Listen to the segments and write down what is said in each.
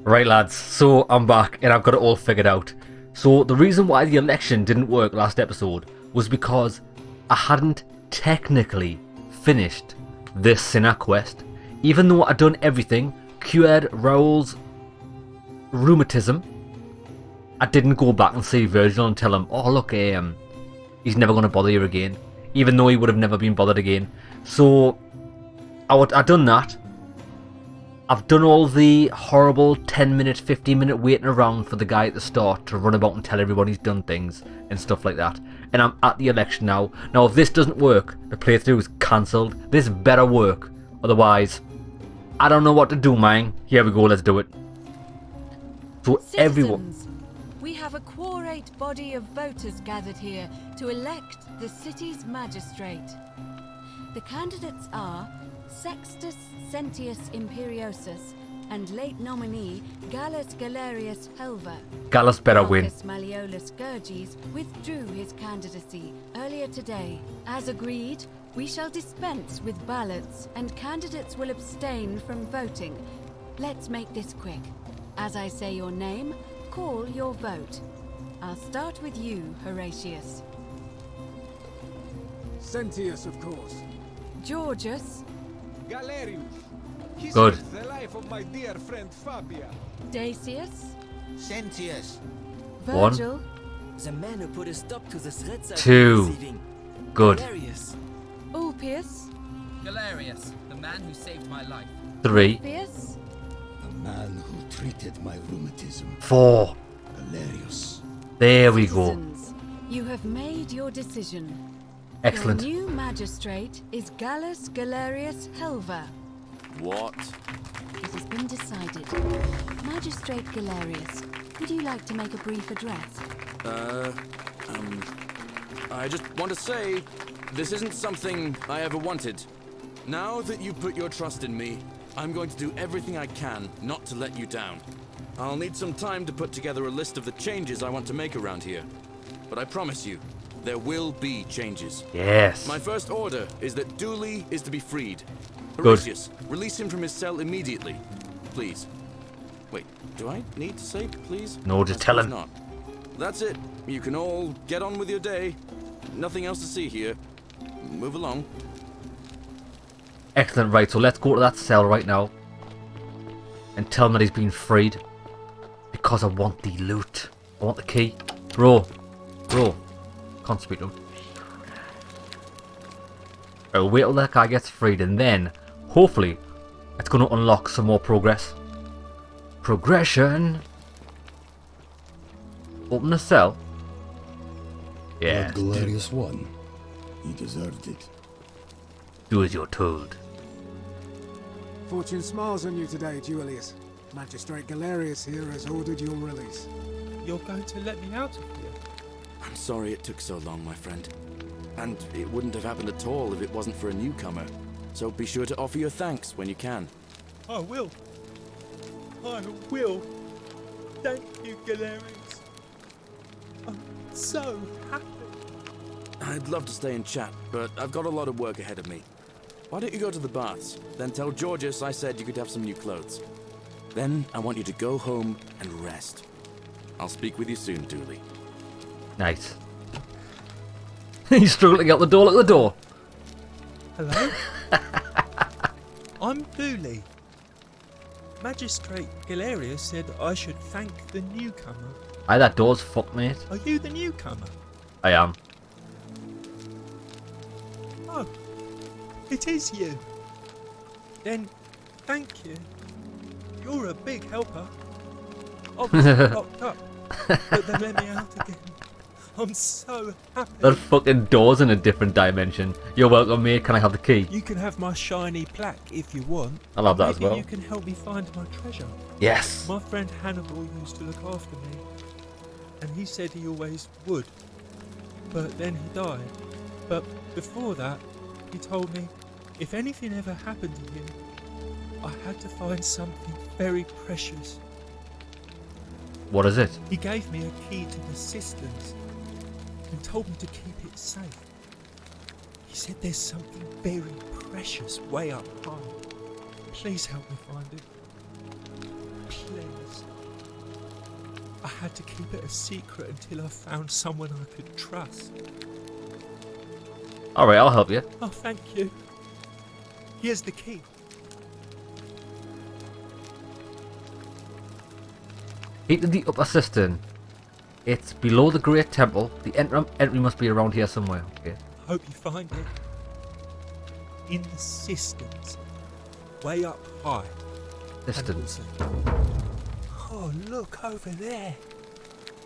Right, lads, so I'm back and I've got it all figured out. So the reason why the election didn't work last episode was because I hadn't technically finished this Sinner quest. Even though I'd done everything, cured Raoul's rheumatism, I didn't go back and see Virgil and tell him, oh look, he's never going to bother you again. Even though he would have never been bothered again. So I'd done that. I've done all the horrible 10-minute, 15-minute waiting around for the guy at the start to run about and tell everyone he's done things and stuff like that. And I'm at the election now. Now, if this doesn't work, the playthrough is cancelled. This better work. Otherwise, I don't know what to do, man. Here we go, let's do it. So Citizens, everyone... we have a quorate body of voters gathered here to elect the city's magistrate. The candidates are Sextus Sentius Imperiosus and late nominee Gallus Galerius Helver. Gallus better win. Marcus Malleolus Gurges withdrew his candidacy earlier today. As agreed, we shall dispense with ballots and candidates will abstain from voting. Let's make this quick. As I say your name, call your vote. I'll start with you, Horatius. Sentius, of course. Georgius. Galerius. He Good. saved the life of my dear friend Fabia. Dacius. Sentius. Virgil. The man who put a stop to the threats I've Two. been receiving. Good. Galerius. Ulpius. Galerius, the man who saved my life. 3. Orpheus. The man who treated my rheumatism. 4. Galerius. There we go. Citizens, you have made your decision. Excellent. Your new magistrate is Gallus Galerius Helver. What? It has been decided. Magistrate Galerius, would you like to make a brief address? I just want to say, this isn't something I ever wanted. Now that you've put your trust in me, I'm going to do everything I can not to let you down. I'll need some time to put together a list of the changes I want to make around here. But I promise you, there will be changes. Yes. My first order is that Dooley is to be freed. Good. Horatius, release him from his cell immediately. Please. Wait, do I need to say please? No, just I tell suppose him. Not. That's it. You can all get on with your day. Nothing else to see here. Move along. Excellent, right, so let's go to that cell right now. And tell him that he's been freed. Because I want the loot. I want the key. Bro. Can't speak to him. I'll wait till that guy gets freed and then, hopefully, it's going to unlock some more progress. Progression. Open the cell. Yeah. Lord Galerius won. He deserved it. Do as you're told. Fortune smiles on you today, Julius. Magistrate Galerius here has ordered your release. You're going to let me out of here? I'm sorry it took so long, my friend. And it wouldn't have happened at all if it wasn't for a newcomer. So be sure to offer your thanks when you can. I will. I will. Thank you, Galerius. I'm so happy. I'd love to stay and chat, but I've got a lot of work ahead of me. Why don't you go to the baths? Then tell Georgius I said you could have some new clothes. Then I want you to go home and rest. I'll speak with you soon, Dooley. Nice. He's struggling out the door. Look at the door. Hello? I'm Dooley. Magistrate Galerius said I should thank the newcomer. Aye, that door's fucked, mate. Are you the newcomer? I am. Oh, it is you. Then, thank you. You're a big helper. I was locked up, but they let me out again. I'm so happy. That fucking door's in a different dimension. You're welcome, mate. Can I have the key? You can have my shiny plaque if you want. I'll have that as Maybe well. you can help me find my treasure. Yes. My friend Hannibal used to look after me, and he said he always would. But then he died. But before that, he told me if anything ever happened to him, I had to find something very precious. What is it? He gave me a key to the cisterns and told me to keep it safe. He said there's something very precious way up high. Please help me find it. Please. had to keep it a secret until I found someone I could trust. Alright, I'll help you. Oh, thank you. Here's the key. Key to the upper cistern. It's below the Great Temple. The entry must be around here somewhere. Okay. Hope you find it. In the cisterns. Way up high. Cisterns. Oh, look over there.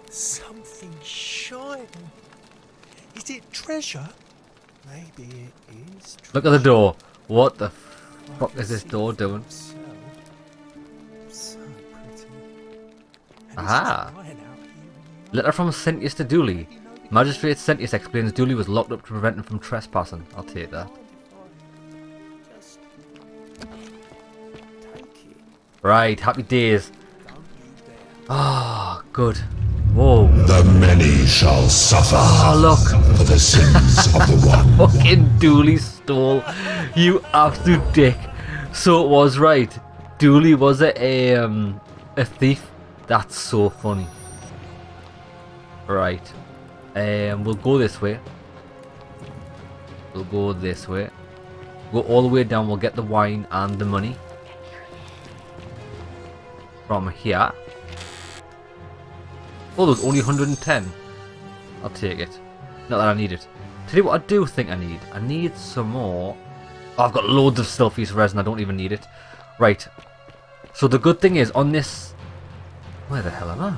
Something shining. Is it treasure? Maybe it is treasure. Look at the door. What the fuck is this door doing? So pretty. Aha! Letter from Sentius to Dooley. Magistrate Sentius explains Dooley was locked up to prevent him from trespassing. I'll take that. Right, happy days. Ah, good. Whoa. The many shall suffer for the sins of the one. Fucking Dooley stole. You absolute dick. So it was right. Dooley was a thief. That's so funny. Right. We'll go this way. We'll go this way. Go all the way down. We'll get the wine and the money. From here. Oh, there's only 110. I'll take it. Not that I need it. Tell you what I do think I need. I need some more. Oh, I've got loads of Sylphies resin. I don't even need it. Right. So the good thing is on this... Where the hell am I?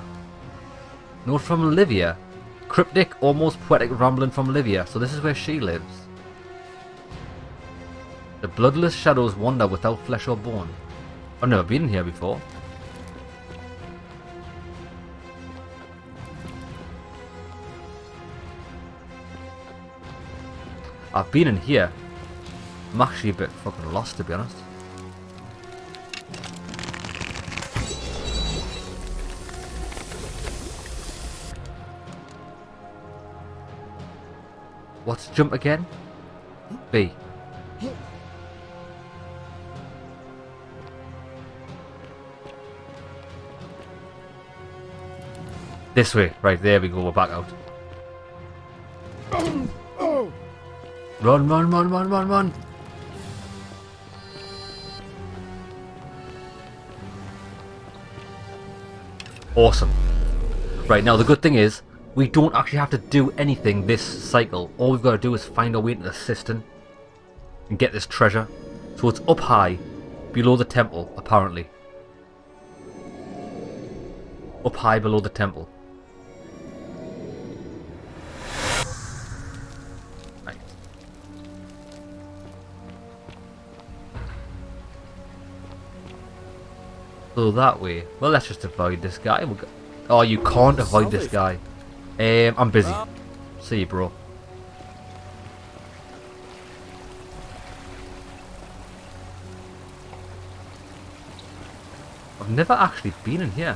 Note from Olivia. Cryptic, almost poetic rambling from Olivia. So this is where she lives. The bloodless shadows wander without flesh or bone. I've never been in here before. I've been in here. I'm actually a bit fucking lost, to be honest. What's jump again? B. This way. Right, there we go. We're back out. Run, run, run, run, run, run. Awesome. Right, now the good thing is, we don't actually have to do anything this cycle. All we've got to do is find our way into the cistern and get this treasure. So it's up high, below the temple, apparently. Up high below the temple. Right. So that way. Well, let's just avoid this guy. We'll go. Oh, you can't avoid this guy. I'm busy. See you, bro. I've never actually been in here.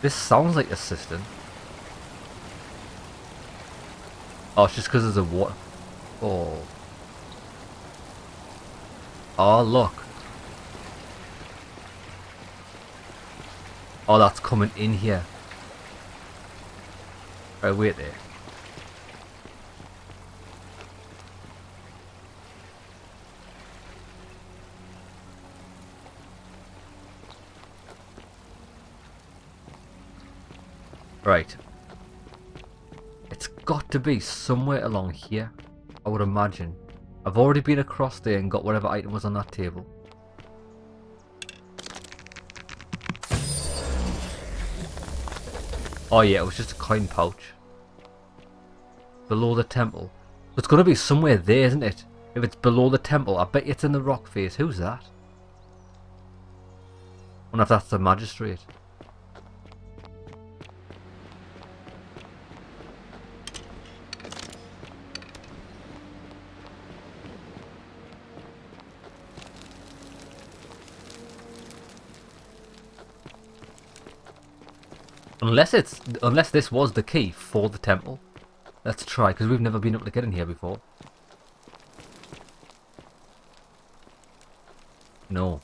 This sounds like a cistern. Oh, it's just because there's a water. Oh. Oh, look. Oh, that's coming in here. Right, wait there. Right. It's got to be somewhere along here, I would imagine. I've already been across there and got whatever item was on that table. Oh yeah, it was just a coin pouch. Below the temple. It's going to be somewhere there, isn't it? If it's below the temple, I bet it's in the rock face. Who's that? I wonder if that's the magistrate. Unless this was the key for the temple. Let's try, because we've never been able to get in here before. no.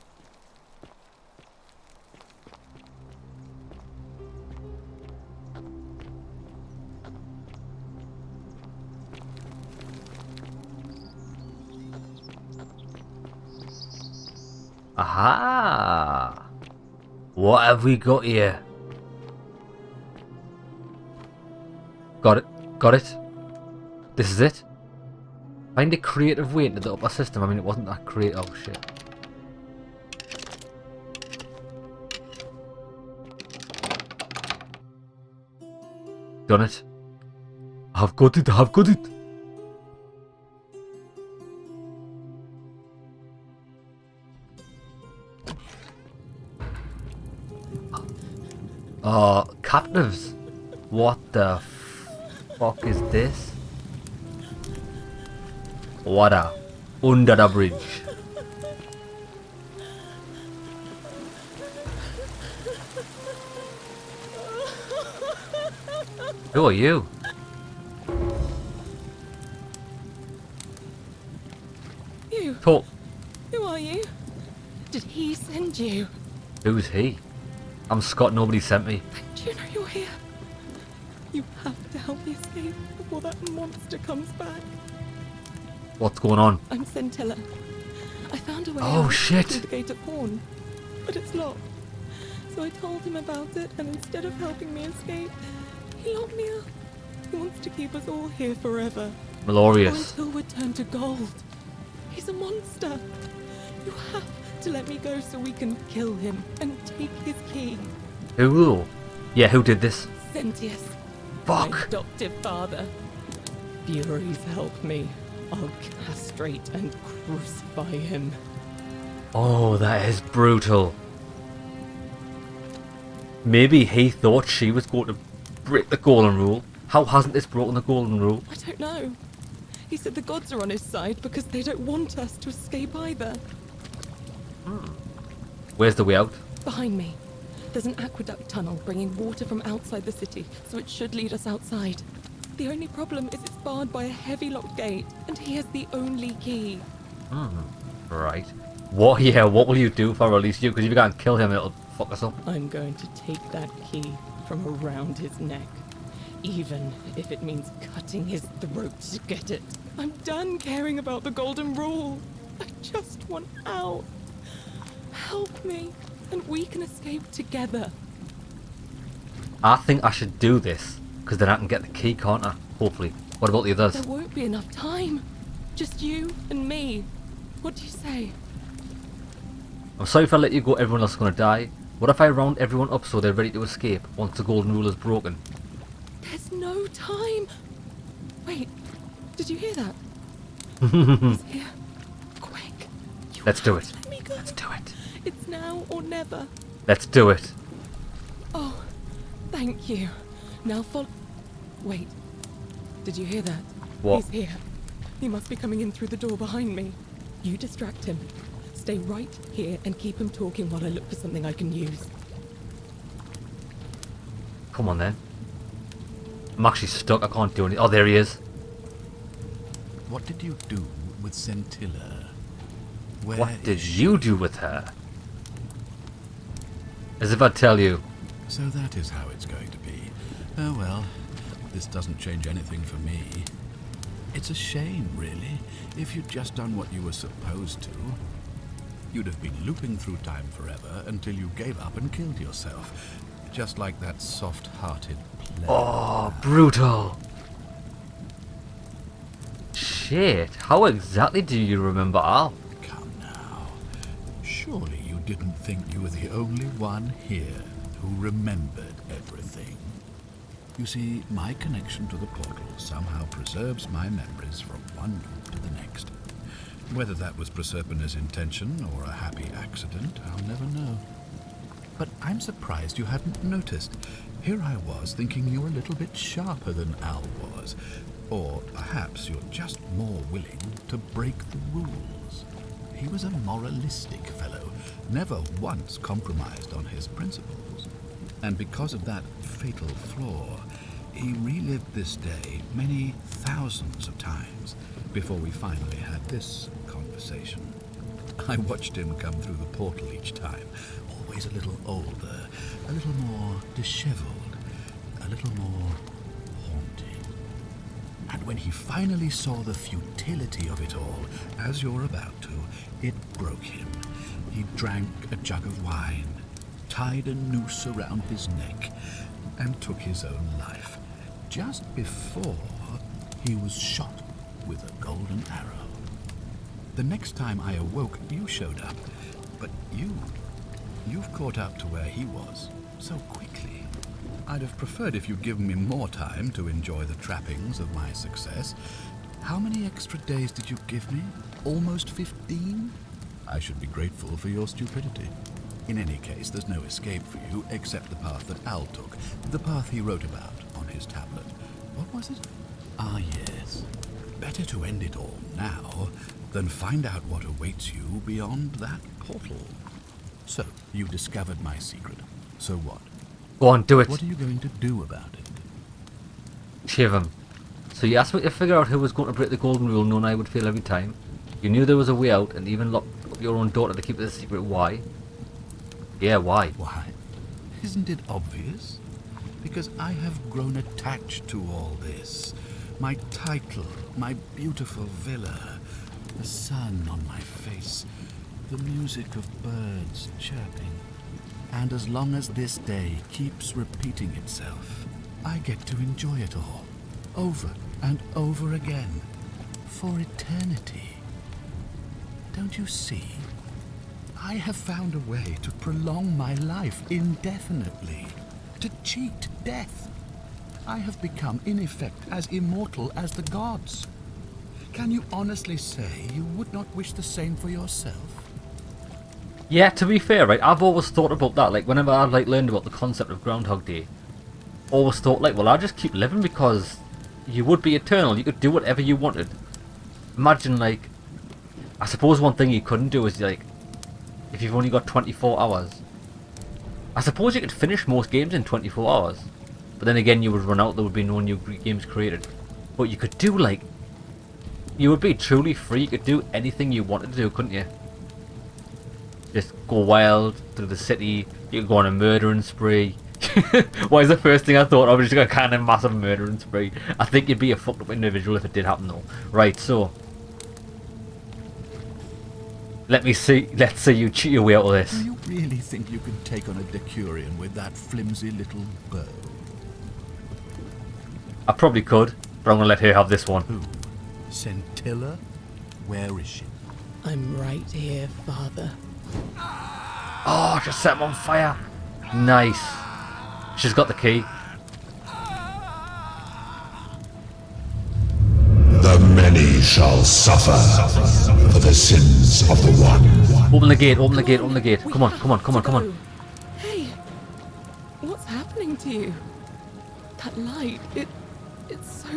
Aha! What have we got here? Got it. Got it. This is it. Find a creative way into the upper system. I mean, it wasn't that creative. Oh, shit. Done it. I've got it. I've got it. Captives. What the fuck is this? Water under the bridge. Who are you? You. Talk. Who are you? Did he send you? Who's he? I'm Scott. Nobody sent me. Do you know you're here? You have to help me escape before that monster comes back. What's going on? I'm Scintilla. I found a way Oh, out shit. through the gate of Horn, but it's locked. So I told him about it, and instead of helping me escape, he locked me up. He wants to keep us all here forever. Glorious. Or until we're turned to gold. He's a monster. You have to let me go so we can kill him and take his key. Who? Yeah, who did this? Sentius. Fuck. My adoptive father. Furies help me. I'll castrate and crucify him. Oh, that is brutal. Maybe he thought she was going to break the golden rule. How hasn't this broken the golden rule? I don't know. He said the gods are on his side because they don't want us to escape either. Where's the way out? Behind me. There's an aqueduct tunnel bringing water from outside the city, so it should lead us outside. The only problem is it's barred by a heavy locked gate, and he has the only key. Right. What? Yeah, what will you do if I release you? Because if you can't kill him, it'll fuck us up. I'm going to take that key from around his neck, even if it means cutting his throat to get it. I'm done caring about the golden rule. I just want out. Help me, and we can escape together. I think I should do this, because then I can get the key, can't I? Hopefully. What about the others? There won't be enough time. Just you and me. What do you say? I'm sorry if I let you go, everyone else is going to die. What if I round everyone up so they're ready to escape once the golden rule is broken? There's no time. Wait, did you hear that? He's here. Quick. Let's do it. Let me go. Let's do it. It's now or never. Let's do it. Oh, thank you. Now follow. Wait, did you hear that? What? He's here. He must be coming in through the door behind me. You distract him. Stay right here and keep him talking while I look for something I can use. Come on then. I'm actually stuck. I can't do anything. Oh, there he is. What did you do with Scintilla? Where What did is you do with her? As if I'd tell you. So that is how it's going to be. Oh well, this doesn't change anything for me. It's a shame, really. If you'd just done what you were supposed to, you'd have been looping through time forever until you gave up and killed yourself. Just like that soft-hearted player. Oh, brutal. Shit, how exactly do you remember Al? Come now. Surely you didn't think you were the only one here who remembered everything. You see, my connection to the portal somehow preserves my memories from one loop to the next. Whether that was Proserpina's intention or a happy accident, I'll never know. But I'm surprised you hadn't noticed. Here I was thinking you were a little bit sharper than Al was. Or perhaps you're just more willing to break the rules. He was a moralistic fellow, never once compromised on his principles. And because of that fatal flaw, he relived this day many thousands of times before we finally had this conversation. I watched him come through the portal each time, always a little older, a little more disheveled, a little more haunted. And when he finally saw the futility of it all, as you're about to, it broke him. He drank a jug of wine, tied a noose around his neck, and took his own life, just before he was shot with a golden arrow. The next time I awoke, you showed up, but you've caught up to where he was so quickly. I'd have preferred if you'd given me more time to enjoy the trappings of my success. How many extra days did you give me? Almost 15? I should be grateful for your stupidity. In any case, there's no escape for you except the path that Al took, the path he wrote about on his tablet. What was it? Ah, yes. Better to end it all now than find out what awaits you beyond that portal. So, you discovered my secret. So what? Go on, do it. What are you going to do about it? Shave him. So you asked me to figure out who was going to break the golden rule knowing I would fail every time. You knew there was a way out and even locked up your own daughter to keep it a secret. Why? Yeah, why? Why? Isn't it obvious? Because I have grown attached to all this. My title, my beautiful villa, the sun on my face, the music of birds chirping. And as long as this day keeps repeating itself, I get to enjoy it all, over and over again, for eternity. Don't you see? I have found a way to prolong my life indefinitely, to cheat death. I have become, in effect, as immortal as the gods. Can you honestly say you would not wish the same for yourself? Yeah, to be fair, right, I've always thought about that. Like, whenever I've learned about the concept of Groundhog Day, always thought, like, well, I'll just keep living because you would be eternal. You could do whatever you wanted. Imagine, like, I suppose one thing you couldn't do is, like, if you've only got 24 hours. I suppose you could finish most games in 24 hours. But then again, you would run out, there would be no new games created. But you could do, like, you would be truly free. You could do anything you wanted to do, couldn't you? Just go wild through the city. You could go on a murdering spree. Why is the first thing I thought of? Just a kind of massive murdering spree. I think you'd be a fucked up individual if it did happen though. Right, so let's see you cheat your way out of this. Do you really think you can take on a Decurion with that flimsy little bow? I probably could, but I'm gonna let her have this one. Who? Scintilla? Where is she? I'm right here, Father. Oh, just set him on fire. Nice. She's got the key. The many shall suffer for the sins of the one. Open the gate, open the gate, open the gate. Come on, come on, come on, come on. Hey, what's happening to you? That light, it's so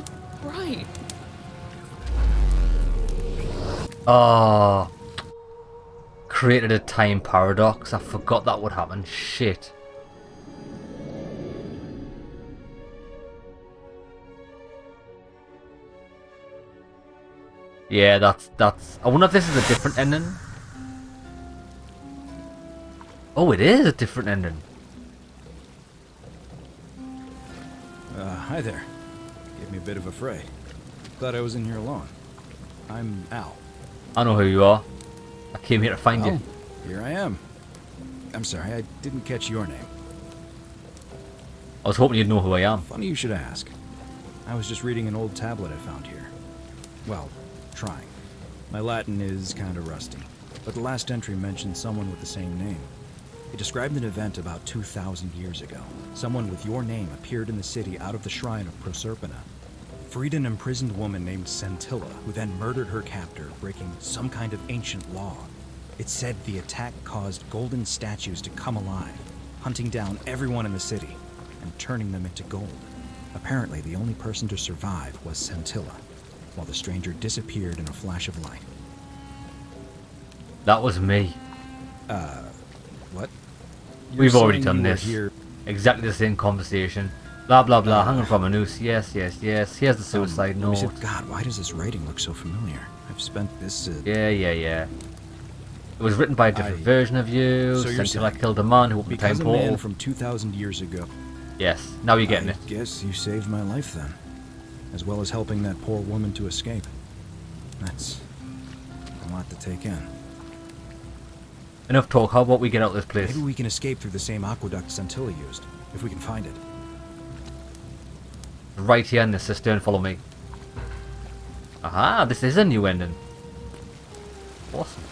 bright. Oh. Created a time paradox. I forgot that would happen. Shit. Yeah, that's... I wonder if this is a different ending. Oh, it is a different ending. Hi there. Gave me a bit of a fray. Glad I was in here alone. I'm Al. I know who you are. I came here to find you. Here I am. I'm sorry, I didn't catch your name. I was hoping you'd know who I am. Funny you should ask. I was just reading an old tablet I found here. Well, trying. My Latin is kind of rusty, but the last entry mentioned someone with the same name. It described an event about 2,000 years ago. Someone with your name appeared in the city out of the shrine of Proserpina. Freed an imprisoned woman named Scintilla, who then murdered her captor, breaking some kind of ancient law. It said the attack caused golden statues to come alive, hunting down everyone in the city and turning them into gold. Apparently, the only person to survive was Scintilla, while the stranger disappeared in a flash of light. That was me. What? We've already done this. Here. Exactly the same conversation. Blah blah blah, hanging from a noose. Yes, yes, yes. Here's the suicide note. God, why does this writing look so familiar? I've spent this... Yeah. It was written by a different version of you. So you're Scintilla saying, killed a man who opened a time because a man portal. from 2,000 years ago. Yes, now you're getting it. I guess you saved my life then, as well as helping that poor woman to escape. That's a lot to take in. Enough talk, how about we get out of this place? Maybe we can escape through the same aqueduct Scintilla used, if we can find it. Right here in this cistern, follow me. Aha, this is a new ending. Awesome.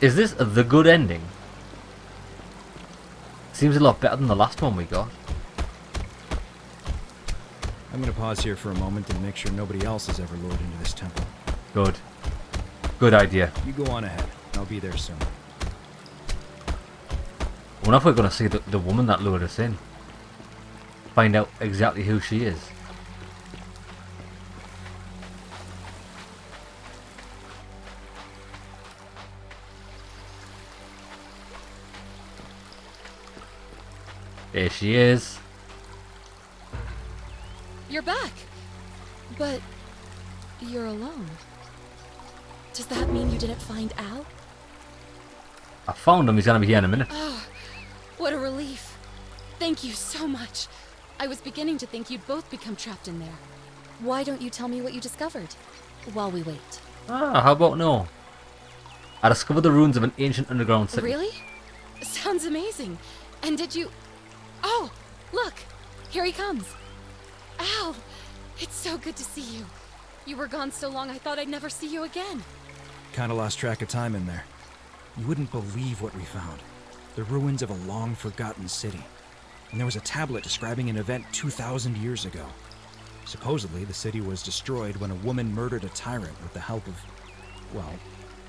Is this the good ending? Seems a lot better than the last one we got. I'm gonna pause here for a moment and make sure nobody else has ever lured into this temple. Good. Good idea. You go on ahead. I'll be there soon. I wonder if we're going to see the woman that lured us in. Find out exactly who she is. There she is. You're back. But you're alone. Does that mean you didn't find Al? I found him. He's going to be here in a minute. Oh, what a relief. Thank you so much. I was beginning to think you'd both become trapped in there. Why don't you tell me what you discovered while we wait? Ah, how about no? I discovered the ruins of an ancient underground city. Really? Sounds amazing. And did you... Oh, look. Here he comes. Al, it's so good to see you. You were gone so long I thought I'd never see you again. Kinda lost track of time in there. You wouldn't believe what we found. The ruins of a long-forgotten city. And there was a tablet describing an event 2,000 years ago. Supposedly, the city was destroyed when a woman murdered a tyrant with the help of... well,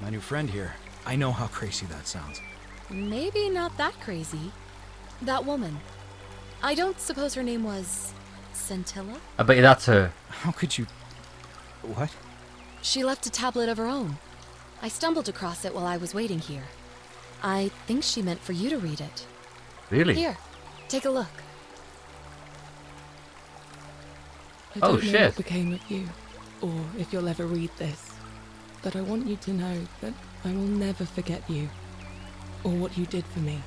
my new friend here. I know how crazy that sounds. Maybe not that crazy. That woman. I don't suppose her name was... Scintilla? I bet you that's her. How could you... What? She left a tablet of her own. I stumbled across it while I was waiting here. I think she meant for you to read it. Really? Here, take a look. I Oh, don't know shit. what became of you, or if you'll ever read this, but I want you to know that I will never forget you, or what you did for me.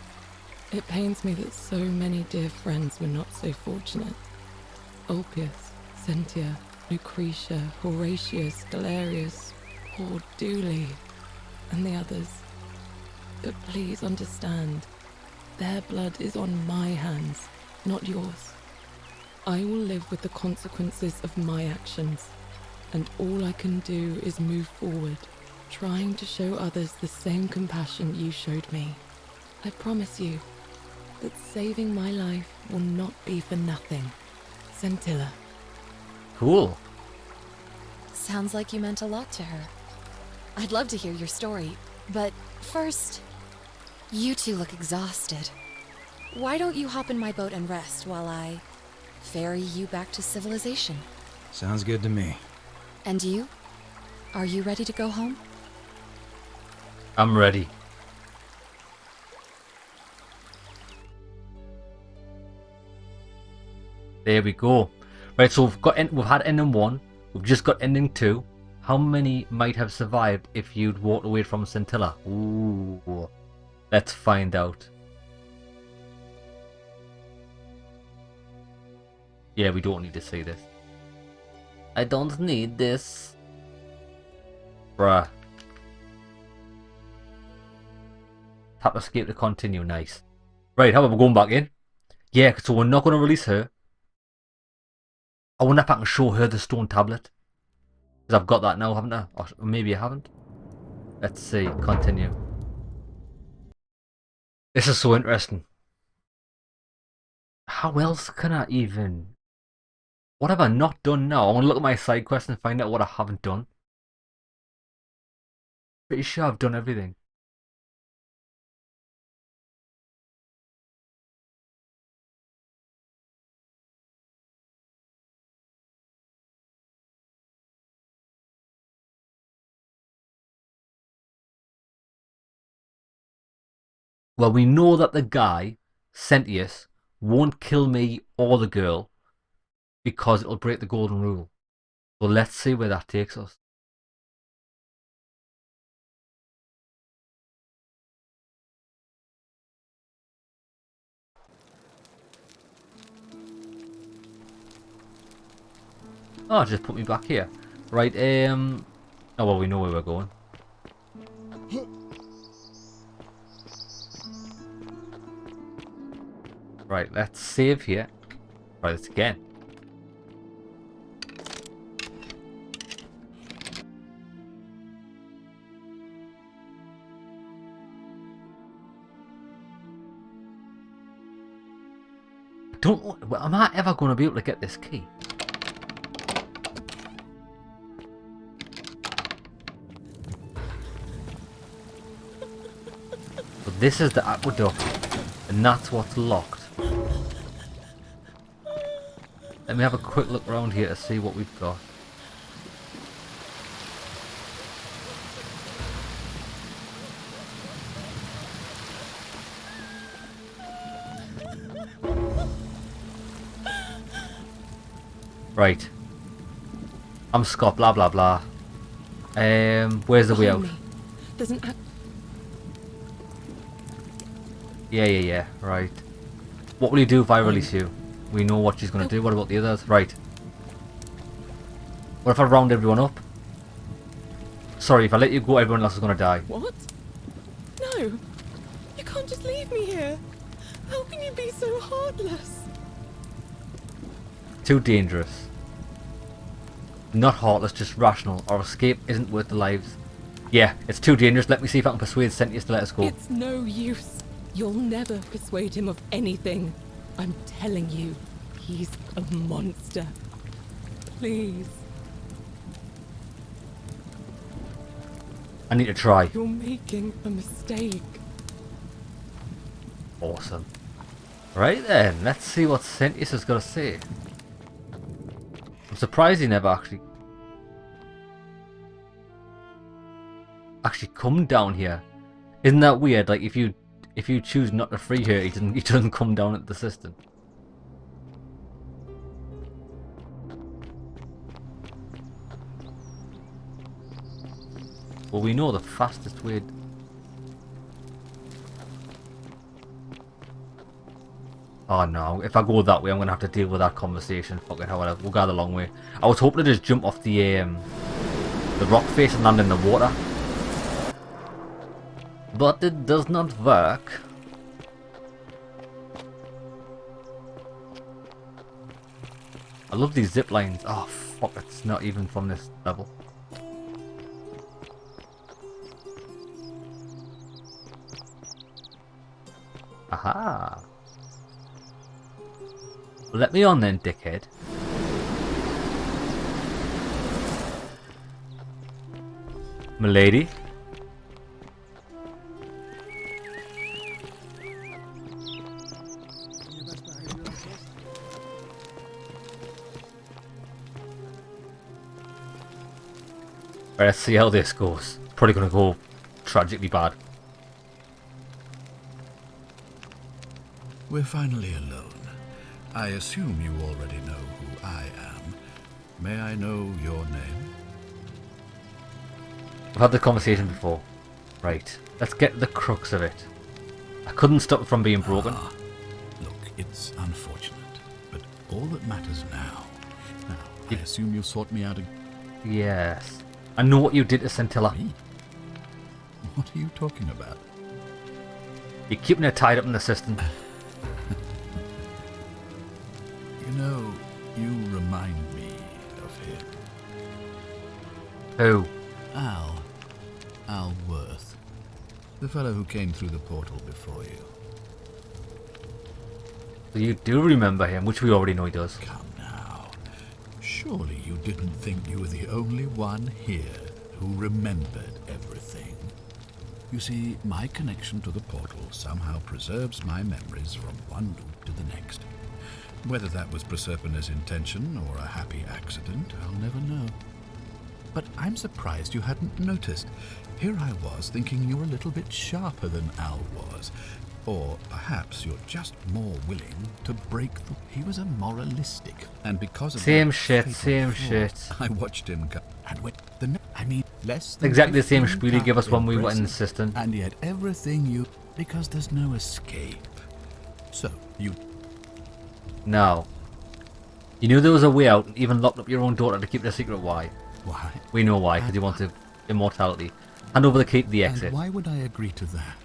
It pains me that so many dear friends were not so fortunate. Ulpius, Cynthia, Lucretia, Horatius, Galerius, poor Dooley, and the others. But please understand, their blood is on my hands, not yours. I will live with the consequences of my actions, and all I can do is move forward, trying to show others the same compassion you showed me. I promise you that saving my life will not be for nothing. Scintilla. Cool. Sounds like you meant a lot to her. I'd love to hear your story, but first, you two look exhausted. Why don't you hop in my boat and rest while I ferry you back to civilization? Sounds good to me. And you? Are you ready to go home? I'm ready. There we go. Right, so we've had ending 1. We've just got ending 2. How many might have survived if you'd walked away from Scintilla? Ooh. Let's find out. Yeah, we don't need to see this. I don't need this. Bruh. Tap escape to continue. Nice. Right, how about we going back in? Yeah, so we're not going to release her. I wonder if I can show her the stone tablet. Because I've got that now, haven't I? Or maybe I haven't. Let's see. Continue. This is so interesting. How else can I even... What have I not done now? I want to look at my side quests and find out what I haven't done. Pretty sure I've done everything. Well, we know that the guy, Sentius, won't kill me or the girl because it'll break the golden rule. So let's see where that takes us. Oh, just put me back here. Right, oh well, we know where we're going. Right, let's save here. Try this again. Don't know, well, am I ever going to be able to get this key? So this is the aqueduct, and that's what's locked. Let me have a quick look around here to see what we've got. Right. I'm Scott, blah blah blah. Where's the way out? There's an Yeah, right. What will you do if I release you? We know what she's going to do. What about the others? Right. What if I round everyone up? Sorry, if I let you go, everyone else is going to die. What? No! You can't just leave me here! How can you be so heartless? Too dangerous. Not heartless, just rational. Our escape isn't worth the lives. Yeah, it's too dangerous. Let me see if I can persuade Sentius to let us go. It's no use. You'll never persuade him of anything. I'm telling you, he's a monster. Please. I need to try. You're making a mistake. Awesome. Right then, let's see what Sentius has got to say. I'm surprised he never actually come down here. Isn't that weird? Like if you choose not to free her, he doesn't come down at the cistern. Well, we know the fastest way. Oh no, if I go that way I'm gonna have to deal with that conversation. Fuck it, however, we'll go the long way. I was hoping to just jump off the rock face and land in the water. But it does not work. I love these zip lines. Oh fuck, it's not even from this level. Aha. Let me on then, dickhead. Milady. Right, let's see how this goes. It's probably gonna go tragically bad. We're finally alone. I assume you already know who I am. May I know your name? We've had the conversation before. Right, let's get to the crux of it. I couldn't stop it from being broken. Look, it's unfortunate, but all that matters now. I assume you sought me out Yes. I know what you did to Scintilla. Me? What are you talking about? You're keeping her tied up in the cistern. You know, you remind me of him. Who? Al Worth. The fellow who came through the portal before you. So you do remember him, which we already know he does. Come now. Surely you didn't think you were the only one here who remembered everything. You see, my connection to the portal somehow preserves my memories from one loop to the next. Whether that was Proserpina's intention or a happy accident, I'll never know. But I'm surprised you hadn't noticed. Here I was thinking you were a little bit sharper than Al was. Or perhaps you're just more willing to break the... He was a moralistic, and because of Same that shit, fatal same flaw, shit. I watched him go, and with the... I mean, less than Exactly the same 15 spiel he gave us when we were in the impressive, system. and yet everything you... Because there's no escape. So, you... Now, you knew there was a way out, and even locked up your own daughter to keep it a secret. Why? Why? We know why, because you wanted immortality. Hand over the key to the exit. And why would I agree to that?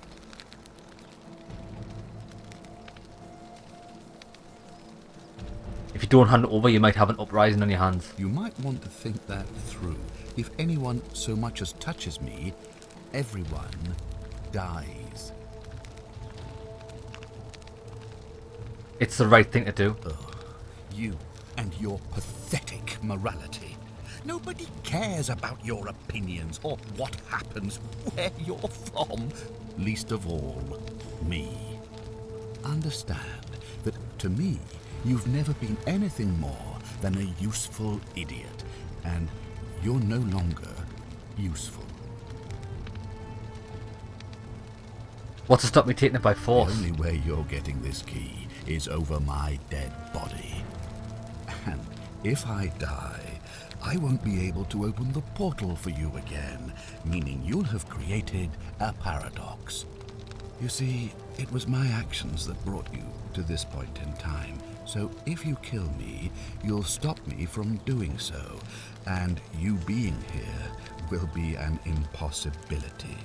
If you don't hand it over, you might have an uprising on your hands. You might want to think that through. If anyone so much as touches me, everyone dies. It's the right thing to do. Ugh, you and your pathetic morality. Nobody cares about your opinions or what happens, where you're from. Least of all, me. Understand that, to me, you've never been anything more than a useful idiot, and you're no longer useful. What's to stop me taking it by force? The only way you're getting this key is over my dead body. And if I die, I won't be able to open the portal for you again, meaning you'll have created a paradox. You see, it was my actions that brought you to this point in time. So if you kill me, you'll stop me from doing so, and you being here will be an impossibility.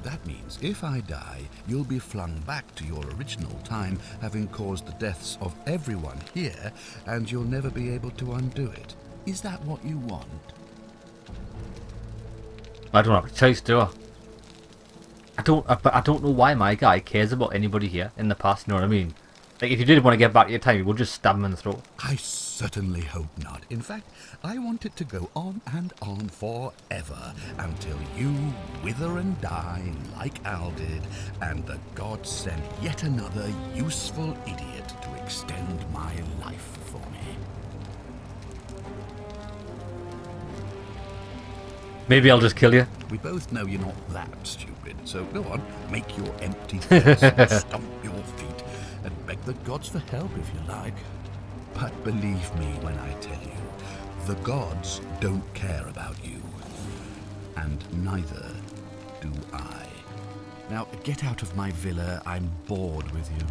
That means if I die, you'll be flung back to your original time, having caused the deaths of everyone here, and you'll never be able to undo it. Is that what you want? I don't have a choice, do I? I don't know why my guy cares about anybody here in the past, you know what I mean? Like, if you did want to get back to your time, you would just stab him in the throat. I certainly hope not. In fact, I want it to go on and on forever, until you wither and die like Al did, and the gods send yet another useful idiot to extend my life for me. Maybe I'll just kill you. We both know you're not that stupid, so go on, make your empty threats, stomp your feet, and beg the gods for help if you like. But believe me when I tell you, the gods don't care about you. And neither do I. Now, get out of my villa. I'm bored with you.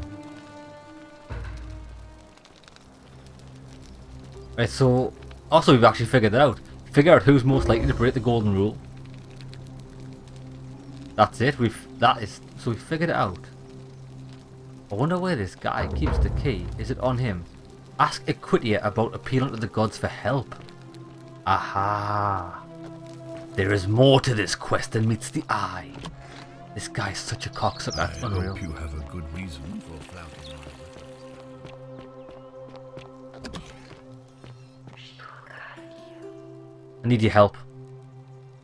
Right, so... Also, we've actually figured it out. Figure out who's most likely to break the golden rule. That's it. So we figured it out. I wonder where this guy keeps the key. Is it on him? Ask Equitia about appealing to the gods for help. Aha! There is more to this quest than meets the eye. This guy's such a cocksucker. That's unreal. I hope you have a good reason for flouting my... I need your help.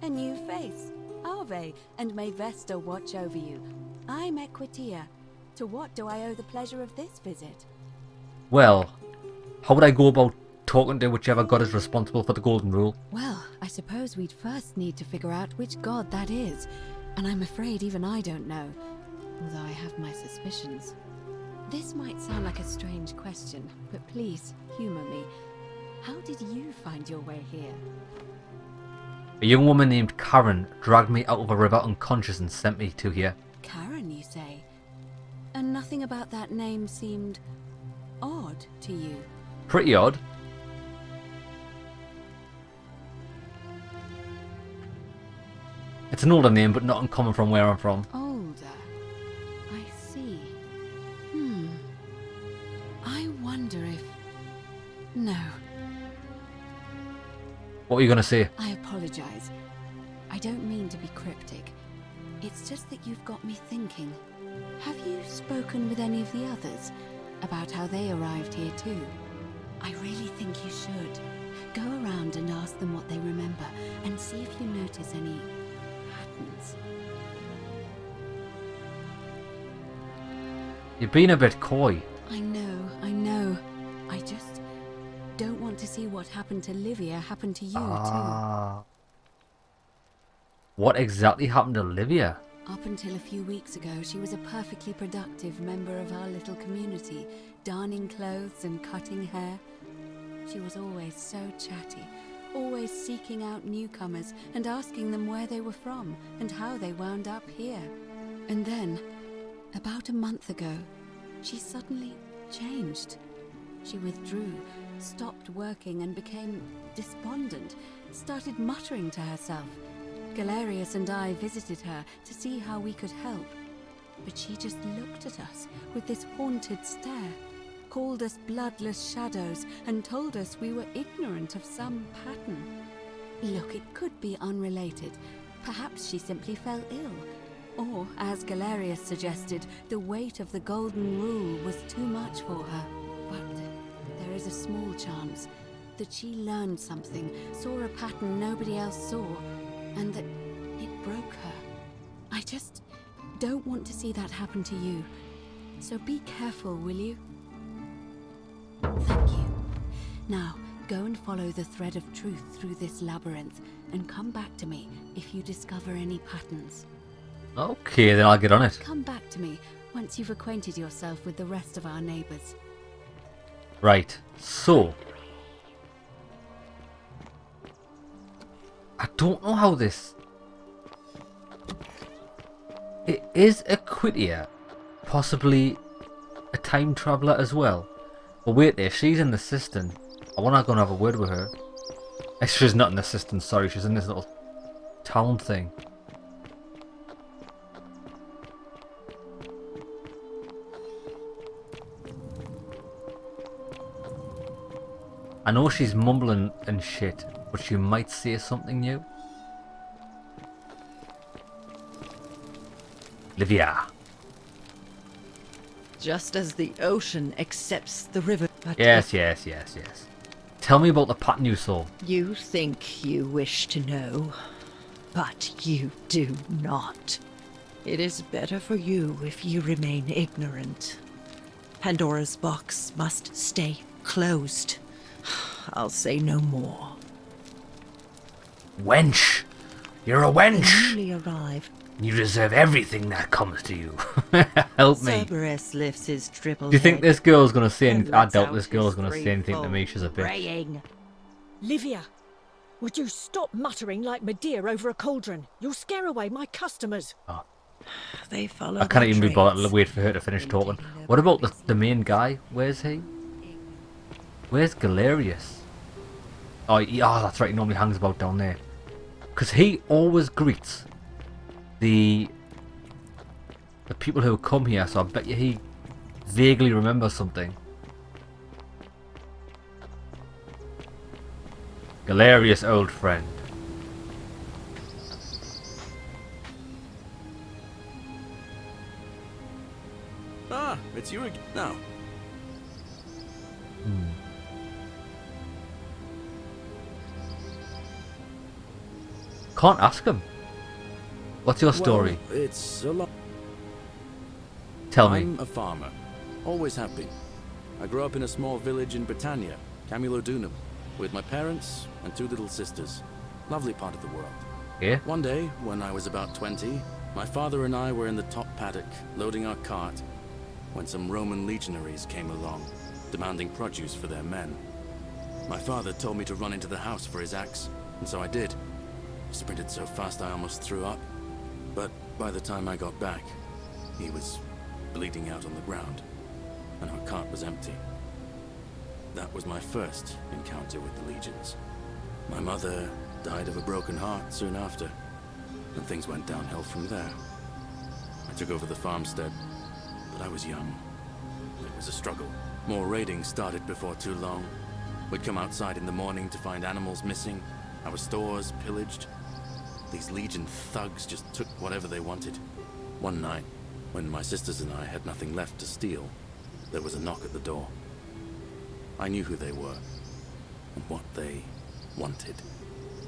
A new face. Ave, and may Vesta watch over you. I'm Equitia. To what do I owe the pleasure of this visit? Well, how would I go about talking to whichever god is responsible for the golden rule? Well, I suppose we'd first need to figure out which god that is. And I'm afraid even I don't know. Although I have my suspicions. This might sound like a strange question, but please, humor me. How did you find your way here? A young woman named Karen dragged me out of a river unconscious and sent me to here. Karen, you say? And nothing about that name seemed odd to you? Pretty odd. It's an older name, but not uncommon from where I'm from. Older? I see. I wonder if... No. What were you going to say? I apologize. I don't mean to be cryptic. It's just that you've got me thinking. Have you spoken with any of the others about how they arrived here too? I really think you should. Go around and ask them what they remember and see if you notice any patterns. You're being a bit coy. I know. I just don't want to see what happened to Livia happen to you too. What exactly happened to Livia? Up until a few weeks ago, she was a perfectly productive member of our little community, darning clothes and cutting hair. She was always so chatty, always seeking out newcomers and asking them where they were from and how they wound up here. And then, about a month ago, she suddenly changed. She withdrew, stopped working and became despondent, started muttering to herself. Galerius and I visited her to see how we could help, but she just looked at us with this haunted stare, called us bloodless shadows, and told us we were ignorant of some pattern. Look, it could be unrelated. Perhaps she simply fell ill. Or, as Galerius suggested, the weight of the Golden Rule was too much for her. But there is a small chance that she learned something, saw a pattern nobody else saw, and that it broke her. I just don't want to see that happen to you. So be careful, will you? Thank you. Now, go and follow the thread of truth through this labyrinth, and come back to me if you discover any patterns. Okay, then I'll get on it. Come back to me once you've acquainted yourself with the rest of our neighbors. Right, so I don't know how this... It is a Quitia, possibly a time traveller as well. But wait there, she's in the cistern. I want to go and have a word with her. She's not in the cistern, sorry, she's in this little town thing. I know she's mumbling and shit, but she might say something new. Livia. Just as the ocean accepts the river. Yes. Tell me about the pattern you saw. You think you wish to know, but you do not. It is better for you if you remain ignorant. Pandora's box must stay closed. I'll say no more. Wench! You're a wench! The newly arrived. You deserve everything that comes to you. Help me. Cerberus lifts his triple Do you think this girl's gonna say anything? I lets doubt out this girl's his gonna say anything to me. She's a bitch. braying. Livia, would you stop muttering like Medea over a cauldron? You'll scare away my customers. Oh. They follow I can't their even be bothered traits. to wait for her to finish talking. What about the main guy? Where's he? Where's Galerius? Oh, that's right. He normally hangs about down there. Because he always greets the people who come here. So I bet you he vaguely remembers something. Galerius, old friend. Ah, it's you again now. Can't ask him. What's your story? Well, it's a lot. Tell me. I'm a farmer. Always have been. I grew up in a small village in Britannia, Camulodunum, with my parents and 2 little sisters. Lovely part of the world. Yeah. One day, when I was about 20, my father and I were in the top paddock, loading our cart, when some Roman legionaries came along, demanding produce for their men. My father told me to run into the house for his axe, and so I did. Sprinted so fast I almost threw up. But by the time I got back, he was bleeding out on the ground, and our cart was empty. That was my first encounter with the legions. My mother died of a broken heart soon after, and things went downhill from there. I took over the farmstead, but I was young. It was a struggle. More raiding started before too long. We'd come outside in the morning to find animals missing, our stores pillaged. These Legion thugs just took whatever they wanted. One night, when my sisters and I had nothing left to steal, there was a knock at the door. I knew who they were, and what they wanted.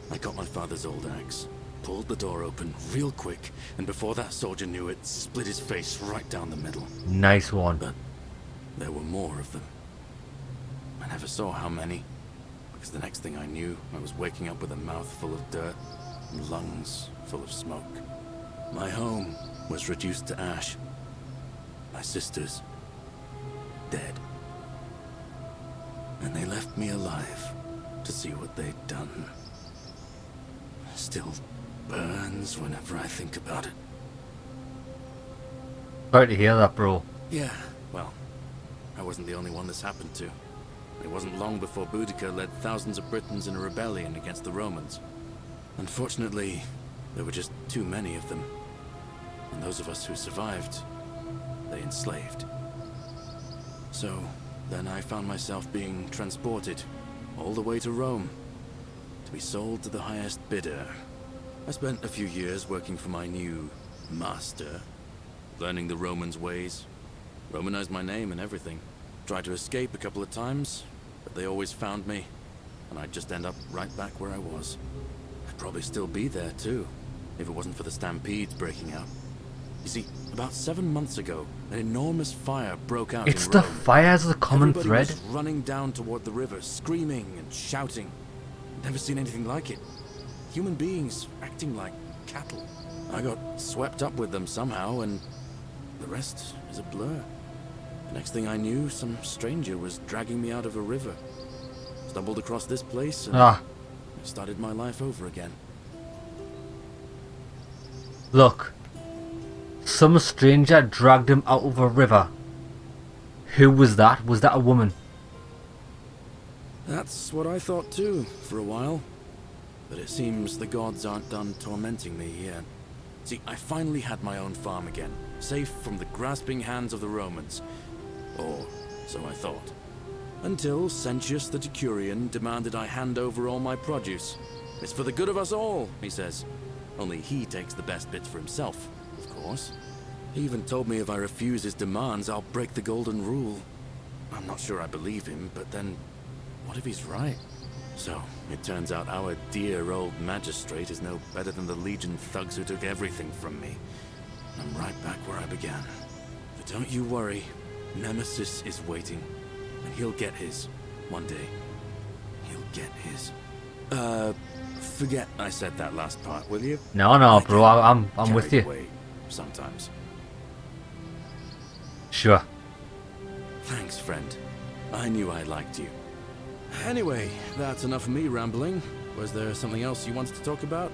I got my father's old axe, pulled the door open real quick, and before that soldier knew it, split his face right down the middle. Nice one. But there were more of them. I never saw how many, because the next thing I knew, I was waking up with a mouth full of dirt and lungs full of smoke. My home was reduced to ash. My sisters, dead. And they left me alive to see what they'd done. Still burns whenever I think about it. Sorry to hear that, bro. Yeah, well, I wasn't the only one this happened to. It wasn't long before Boudica led thousands of Britons in a rebellion against the Romans. Unfortunately, there were just too many of them. And those of us who survived, they enslaved. So, then I found myself being transported all the way to Rome to be sold to the highest bidder. I spent a few years working for my new master, learning the Romans' ways, Romanized my name and everything. Tried to escape a couple of times, but they always found me, and I'd just end up right back where I was. I'd probably still be there too, if it wasn't for the stampedes breaking out. You see, about 7 months ago, an enormous fire broke out It's in the Rome. fires the common Everybody thread. was running down toward the river, screaming and shouting. Never seen anything like it. Human beings acting like cattle. I got swept up with them somehow, and the rest is a blur. The next thing I knew, some stranger was dragging me out of a river. Stumbled across this place and started my life over again. Look. Some stranger dragged him out of a river. Who was that? Was that a woman? That's what I thought too, for a while. But it seems the gods aren't done tormenting me yet. See, I finally had my own farm again, safe from the grasping hands of the Romans. Or so I thought. Until Sentius the Decurion demanded I hand over all my produce. It's for the good of us all, he says. Only he takes the best bits for himself, of course. He even told me if I refuse his demands, I'll break the golden rule. I'm not sure I believe him, but then, what if he's right? So, it turns out our dear old magistrate is no better than the Legion thugs who took everything from me. I'm right back where I began. But don't you worry, Nemesis is waiting, and he'll get his, one day. He'll get his. Forget I said that last part, will you? No, bro, I'm with you. Away sometimes. Sure. Thanks, friend. I knew I liked you. Anyway, that's enough of me rambling. Was there something else you wanted to talk about?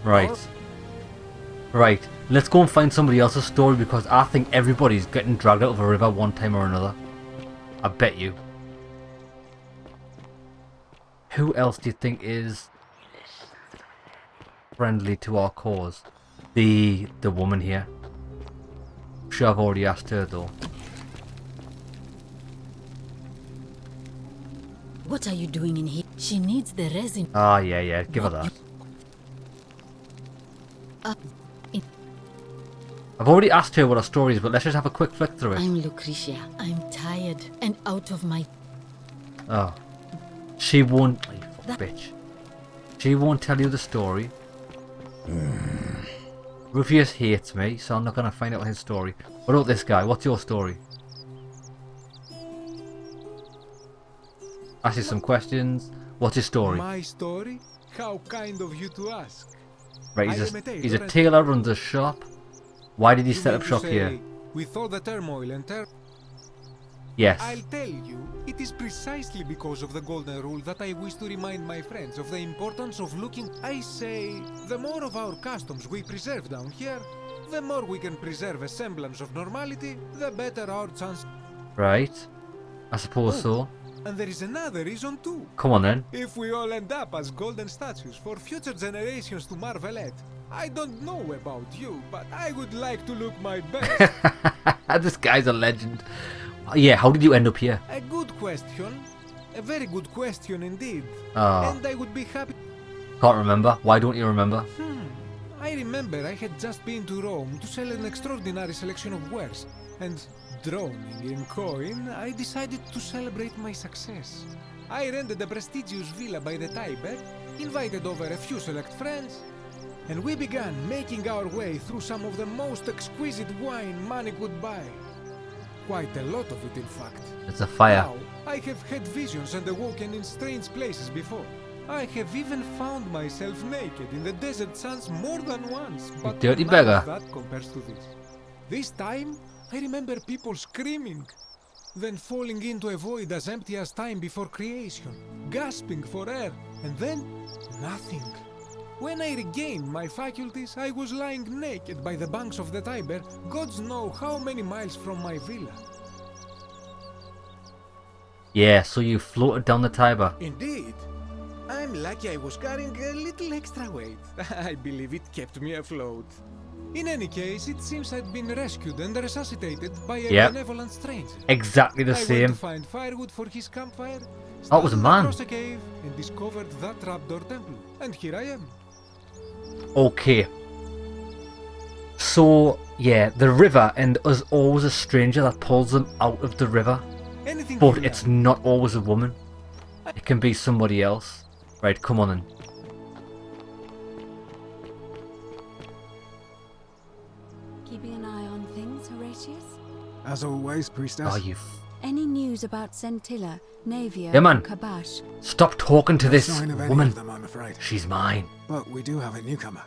Right. Right. Let's go and find somebody else's story because I think everybody's getting dragged out of a river one time or another. I bet you. Who else do you think is friendly to our cause? The woman here. I'm sure I've already asked her though. What are you doing in here? She needs the resin. Ah, yeah, give her that. I've already asked her what her story is, but let's just have a quick flick through it. I'm Lucretia. I'm tired and out of my... Oh. She won't... Oh, you fuck bitch. She won't tell you the story. Rufus hates me, so I'm not going to find out his story. What about this guy? What's your story? Ask you some questions. What's his story? My story? How kind of you to ask. Right, he's a tailor, runs a shop. Why did he set up shop here? With all the turmoil and Yes. I'll tell you, it is precisely because of the golden rule that I wish to remind my friends of the importance of looking. I say, the more of our customs we preserve down here, the more we can preserve a semblance of normality, the better our chance. Right. I suppose so. And there is another reason too. Come on then. If we all end up as golden statues for future generations to marvel at, I don't know about you, but I would like to look my best. This guy's a legend. Yeah, how did you end up here? A good question. A very good question indeed. And I would be happy. Can't remember. Why don't you remember? I remember I had just been to Rome to sell an extraordinary selection of wares, and drowning in coin, I decided to celebrate my success. I rented a prestigious villa by the Tiber, invited over a few select friends, and we began making our way through some of the most exquisite wine money could buy. Quite a lot of it, in fact. It's a fire. Now, I have had visions and awoken in strange places before. I have even found myself naked in the desert sands more than once, but dirty none of beggar. that compares to this. This time, I remember people screaming, then falling into a void as empty as time before creation, gasping for air, and then nothing. When I regained my faculties, I was lying naked by the banks of the Tiber, gods know how many miles from my villa. Yeah, so you floated down the Tiber. Indeed. I'm lucky I was carrying a little extra weight. I believe it kept me afloat. In any case, it seems I'd been rescued and resuscitated by a benevolent stranger. Exactly the I same. went to find firewood for his campfire, Oh, it was a stumbled man. across a cave, and discovered that trapdoor temple. And here I am. Okay. So, yeah, the river, and there's always a stranger that pulls them out of the river. Anything But you it's like. not always a woman. It can be somebody else. Right, come on then. Keeping an eye on things, Horatius? As always, priestess. Oh, you... Any news about Centilla, Navia, Yeah, man. or Kabash? Stop talking to No this sign of any woman. of them, I'm afraid. She's mine. But we do have a newcomer.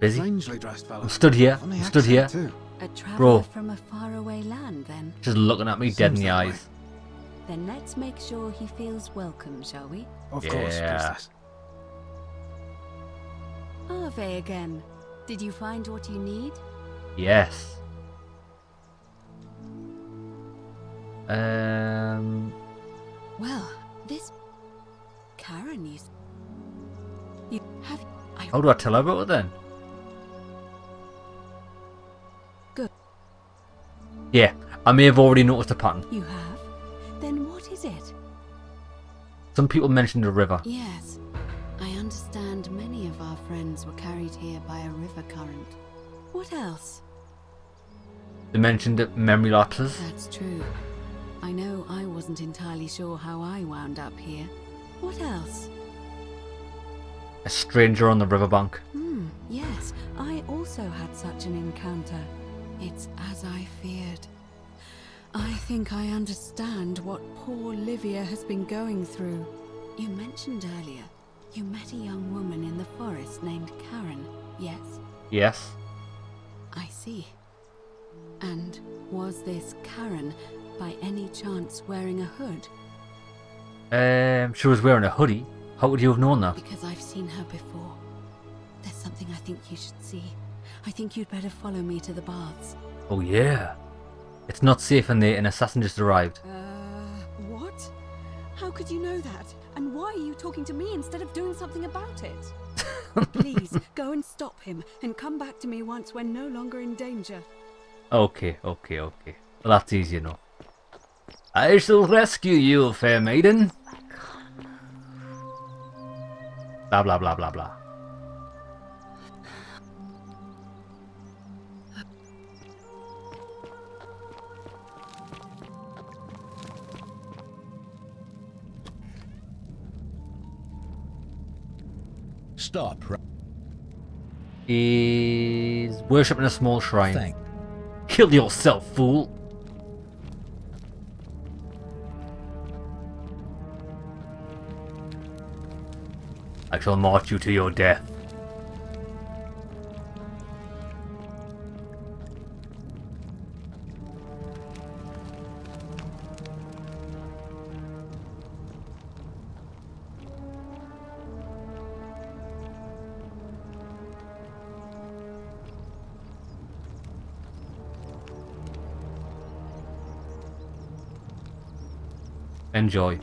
Busy? Strangely dressed fellow. I'm stood here. Funny I'm stood here. accent, too. A traveller Bro, from a faraway land, then? just looking at me dead in Seems the that way. eyes. Then let's make sure he feels welcome, shall we? Of course, Yeah. priestess. Ave again. Did you find what you need? Yes. Well, this Karen you have How do I tell her about it then? Good. Yeah, I may have already noticed a pattern. You have? Then what is it? Some people mentioned a river. Yes. I understand many of our friends were carried here by a river current. What else? They mentioned that memory lapses. That's true. I know I wasn't entirely sure how I wound up here. What else? A stranger on the riverbank. Yes, I also had such an encounter. It's as I feared. I think I understand what poor Livia has been going through. You mentioned earlier, you met a young woman in the forest named Karen, yes? Yes. I see. And was this Karen, by any chance, wearing a hood? She was wearing a hoodie. How would you have known that? Because I've seen her before. There's something I think you should see. I think you'd better follow me to the baths. Oh yeah. It's not safe in there. An assassin just arrived. What? How could you know that? And why are you talking to me instead of doing something about it? Please, go and stop him, and come back to me once we're no longer in danger. Okay. Well, that's easy enough. I shall rescue you, fair maiden. Blah blah blah blah blah. Stop. Is worshipping a small shrine. Thank- Kill yourself, fool. I shall march you to your death. Enjoy.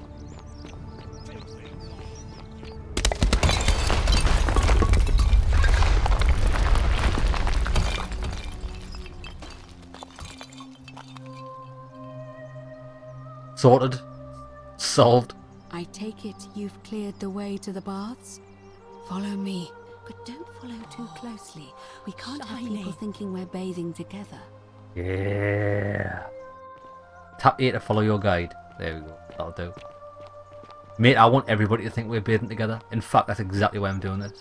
Sorted. Solved. I take it you've cleared the way to the baths? Follow me, but don't follow too closely. We can't have people thinking we're bathing together. Yeah. Tap A to follow your guide. There we go. That'll do. Mate, I want everybody to think we're bathing together. In fact, that's exactly why I'm doing this.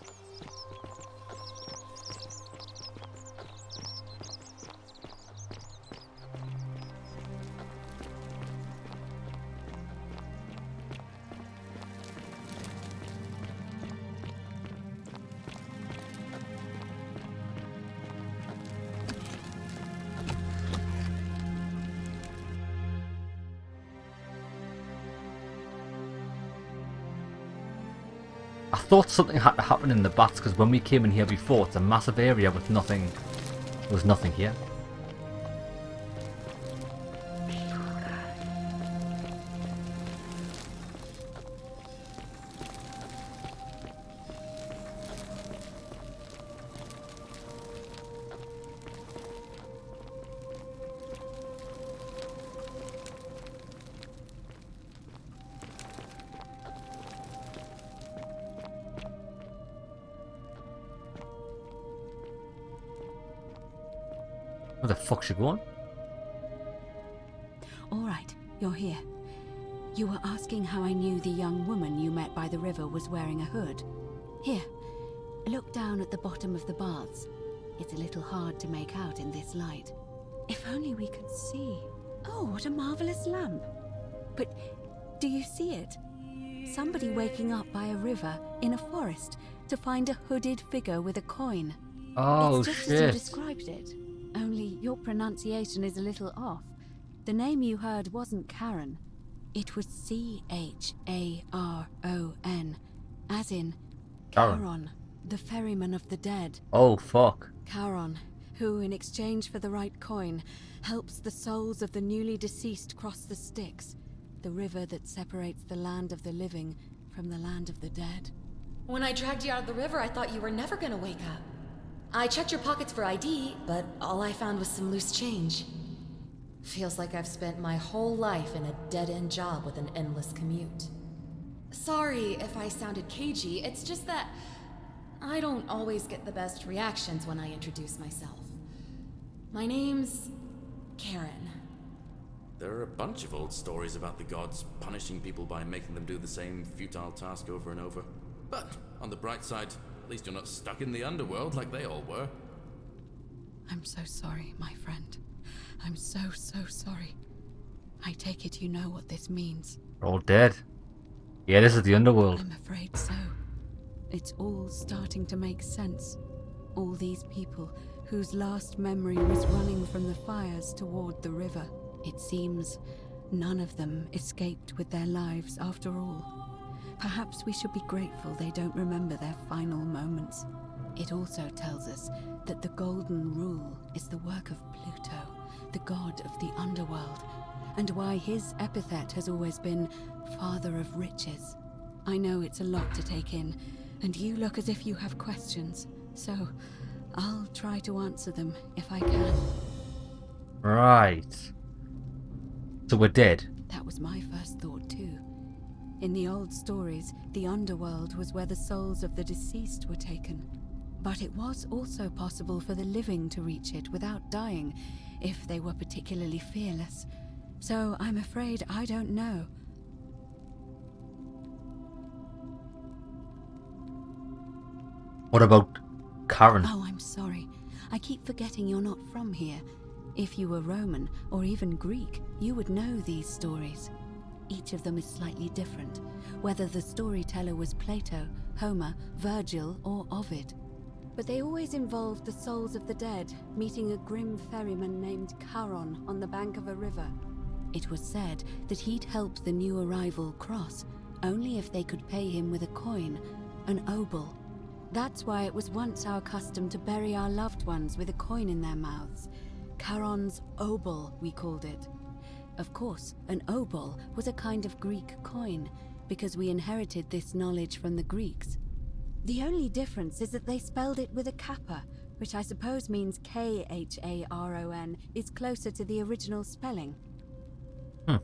I thought something had to happen in the bats because when we came in here before, it's a massive area with nothing. There was nothing here. Where the fuck's she going? All right, you're here. You were asking how I knew the young woman you met by the river was wearing a hood. Here, look down at the bottom of the baths. It's a little hard to make out in this light. If only we could see. Oh, what a marvelous lamp. But do you see it? Somebody waking up by a river in a forest to find a hooded figure with a coin. Oh, it's just shit. as you described it. Only your pronunciation is a little off. The name you heard wasn't Karen. It was C-H-A-R-O-N, as in Charon. Charon, the ferryman of the dead. Oh, fuck. Charon, who in exchange for the right coin, helps the souls of the newly deceased cross the Styx, the river that separates the land of the living from the land of the dead. When I dragged you out of the river, I thought you were never gonna wake up. I checked your pockets for ID, but all I found was some loose change. Feels like I've spent my whole life in a dead-end job with an endless commute. Sorry if I sounded cagey, it's just that I don't always get the best reactions when I introduce myself. My name's Karen. There are a bunch of old stories about the gods punishing people by making them do the same futile task over and over. But on the bright side, at least you're not stuck in the underworld like they all were. I'm so sorry, my friend. I'm so sorry. I take it you know what this means. We're all dead. Yeah, this is the underworld. I'm afraid so. It's all starting to make sense. All these people whose last memory was running from the fires toward the river. It seems none of them escaped with their lives after all. Perhaps we should be grateful they don't remember their final moments. It also tells us that the Golden Rule is the work of Pluto, the god of the underworld, and why his epithet has always been Father of Riches. I know it's a lot to take in, and you look as if you have questions, so I'll try to answer them if I can. Right. So we're dead. That was my first thought too. In the old stories, the underworld was where the souls of the deceased were taken. But it was also possible for the living to reach it without dying, if they were particularly fearless. So I'm afraid I don't know. What about Karen? Oh, I'm sorry. I keep forgetting you're not from here. If you were Roman, or even Greek, you would know these stories. Each of them is slightly different, whether the storyteller was Plato, Homer, Virgil, or Ovid. But they always involved the souls of the dead meeting a grim ferryman named Charon on the bank of a river. It was said that he'd help the new arrival cross, only if they could pay him with a coin, an obol. That's why it was once our custom to bury our loved ones with a coin in their mouths. Charon's obol, we called it. Of course, an obol was a kind of Greek coin, because we inherited this knowledge from the Greeks. The only difference is that they spelled it with a kappa, which I suppose means K-H-A-R-O-N, is closer to the original spelling. And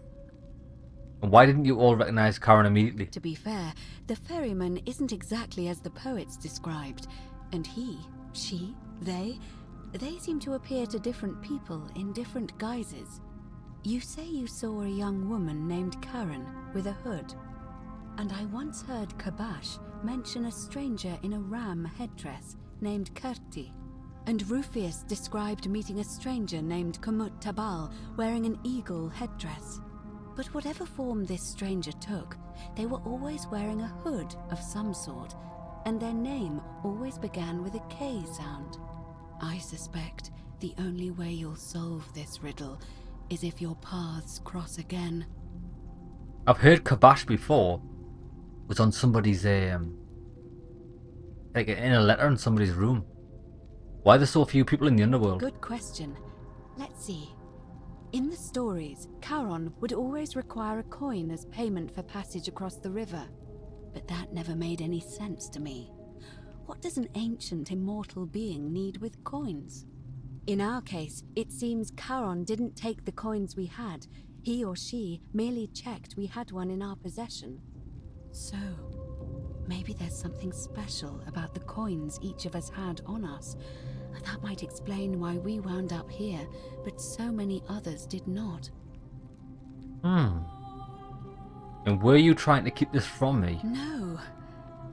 why didn't you all recognize Karen immediately? To be fair, the ferryman isn't exactly as the poets described, and he, she, they seem to appear to different people in different guises. You say you saw a young woman named Karen with a hood, and I once heard Kabash mention a stranger in a ram headdress named Kerti, and Rufius described meeting a stranger named Kamut Tabal wearing an eagle headdress. But whatever form this stranger took, they were always wearing a hood of some sort, and their name always began with a K sound. I suspect the only way you'll solve this riddle is if your paths cross again. I've heard Kabash before. It was on somebody's like in a letter in somebody's room? Why are there so few people in the underworld? Good question. Let's see. In the stories, Charon would always require a coin as payment for passage across the river. But that never made any sense to me. What does an ancient immortal being need with coins? In our case, it seems Charon didn't take the coins we had. He or she merely checked we had one in our possession. So, maybe there's something special about the coins each of us had on us. That might explain why we wound up here, but so many others did not. And were you trying to keep this from me? No.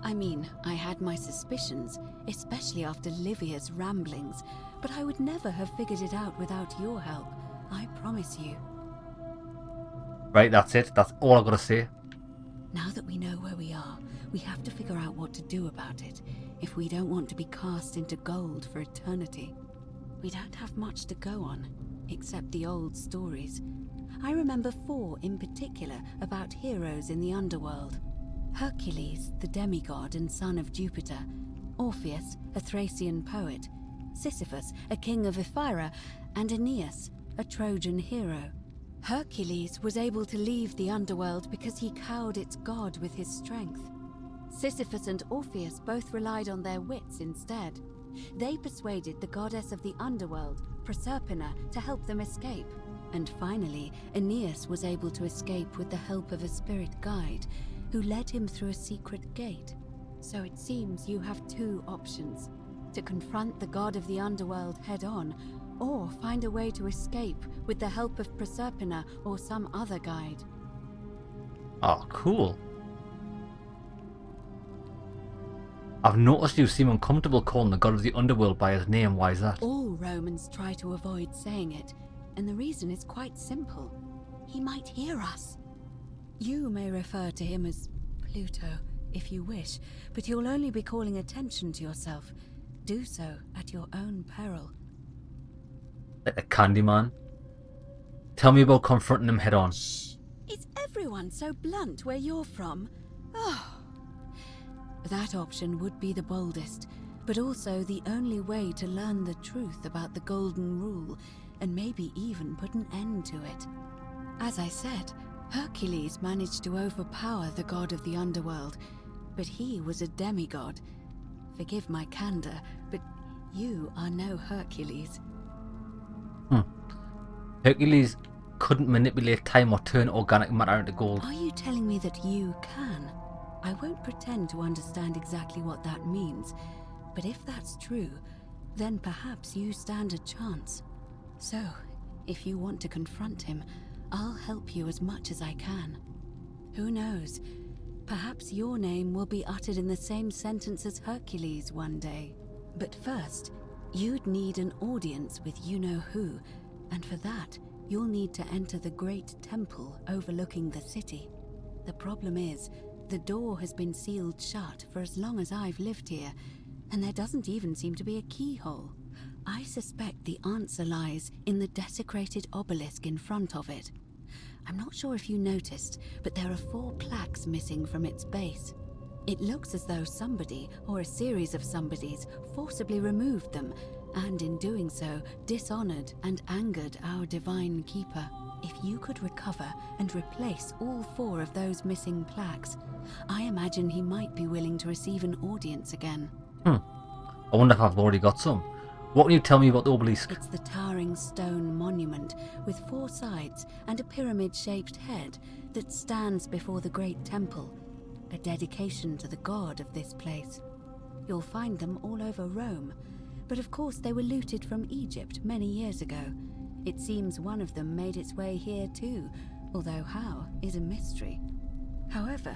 I mean, I had my suspicions, especially after Livia's ramblings, but I would never have figured it out without your help. I promise you. Right, that's it. That's all I've got to say. Now that we know where we are, we have to figure out what to do about it, if we don't want to be cast into gold for eternity. We don't have much to go on, except the old stories. I remember 4 in particular about heroes in the underworld. Hercules, the demigod and son of Jupiter. Orpheus, a Thracian poet. Sisyphus, a king of Ephyra. And Aeneas, a Trojan hero. Hercules was able to leave the underworld because he cowed its god with his strength. Sisyphus and Orpheus both relied on their wits instead. They persuaded the goddess of the underworld, Proserpina, to help them escape. And finally, Aeneas was able to escape with the help of a spirit guide, who led him through a secret gate. So it seems you have 2 options: to confront the god of the underworld head-on, or find a way to escape with the help of Proserpina or some other guide. Oh, cool. I've noticed you seem uncomfortable calling the god of the underworld by his name. Why is that? All Romans try to avoid saying it, and the reason is quite simple. He might hear us. You may refer to him as Pluto, if you wish, but you'll only be calling attention to yourself. Do so at your own peril. Like a Candyman? Tell me about confronting him head on. Is everyone so blunt where you're from? Oh. That option would be the boldest, but also the only way to learn the truth about the Golden Rule, and maybe even put an end to it. As I said, Hercules managed to overpower the god of the underworld, but he was a demigod. Forgive my candor, but you are no Hercules. Hercules couldn't manipulate time or turn organic matter into gold. Are you telling me that you can? I won't pretend to understand exactly what that means, but if that's true, then perhaps you stand a chance. So, if you want to confront him, I'll help you as much as I can. Who knows? Perhaps your name will be uttered in the same sentence as Hercules one day. But first, you'd need an audience with you-know-who, and for that, you'll need to enter the great temple overlooking the city. The problem is, the door has been sealed shut for as long as I've lived here, and there doesn't even seem to be a keyhole. I suspect the answer lies in the desecrated obelisk in front of it. I'm not sure if you noticed, but there are 4 plaques missing from its base. It looks as though somebody, or a series of somebodies, forcibly removed them, and in doing so, dishonored and angered our divine keeper. If you could recover and replace all 4 of those missing plaques, I imagine he might be willing to receive an audience again. I wonder if I've already got some. What can you tell me about the obelisk? It's the towering stone monument with 4 sides and a pyramid-shaped head that stands before the great temple, a dedication to the god of this place. You'll find them all over Rome, but of course they were looted from Egypt many years ago. It seems one of them made its way here too, although how is a mystery. However,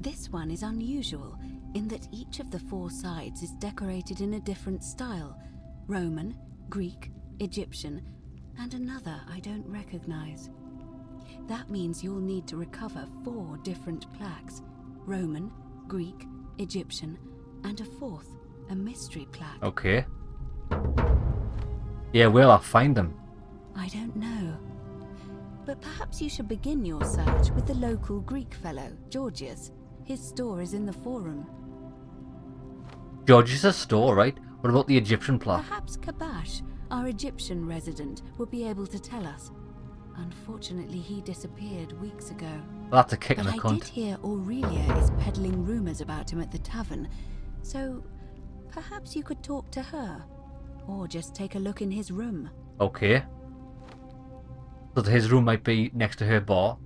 this one is unusual in that each of the 4 sides is decorated in a different style: Roman, Greek, Egyptian, and another I don't recognize. That means you'll need to recover 4 different plaques: Roman, Greek, Egyptian, and a 4th, a mystery plaque. Okay. Yeah, where'll I find them? I don't know. But perhaps you should begin your search with the local Greek fellow, Georgius. His store is in the forum. George's a store, right? What about the Egyptian plaque? Perhaps Kabash, our Egyptian resident, will be able to tell us. Unfortunately, he disappeared weeks ago. Well, that's a kick in the But I cunt. did hear Aurelia is peddling rumours about him at the tavern, so perhaps you could talk to her, or just take a look in his room. Okay. So his room might be next to her bar.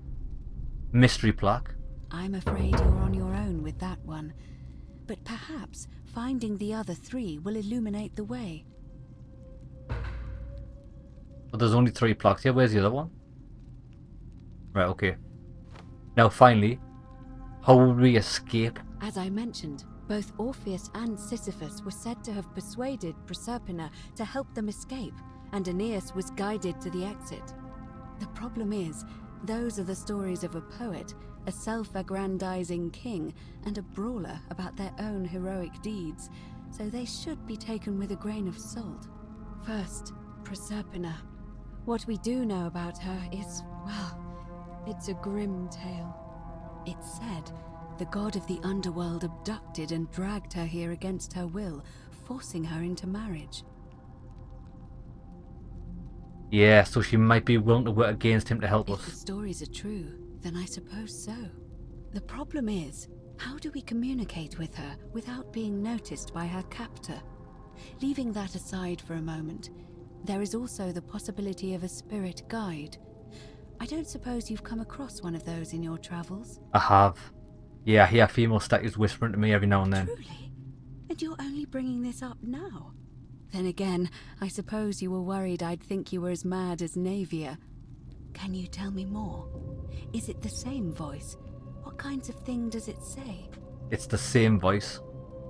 Mystery plaque. I'm afraid you're on your own with that one, but perhaps finding the other three will illuminate the way. But there's only 3 plaques here. Where's the other one? Right, okay. Now finally, how will we escape? As I mentioned, both Orpheus and Sisyphus were said to have persuaded Proserpina to help them escape, and Aeneas was guided to the exit. The problem is, those are the stories of a poet, a self-aggrandizing king, and a brawler about their own heroic deeds, so they should be taken with a grain of salt. First, Proserpina. What we do know about her is, well, it's a grim tale. It's said the god of the underworld abducted and dragged her here against her will, forcing her into marriage. Yeah, so she might be willing to work against him to help If the us. stories are true, then I suppose so. The problem is, how do we communicate with her without being noticed by her captor? Leaving that aside for a moment, there is also the possibility of a spirit guide. I don't suppose you've come across one of those in your travels? I have. Yeah, I hear female statues whispering to me every now and then. Truly? And you're only bringing this up now? Then again, I suppose you were worried I'd think you were as mad as Navia. Can you tell me more? Is it the same voice? What kinds of thing does it say? It's the same voice,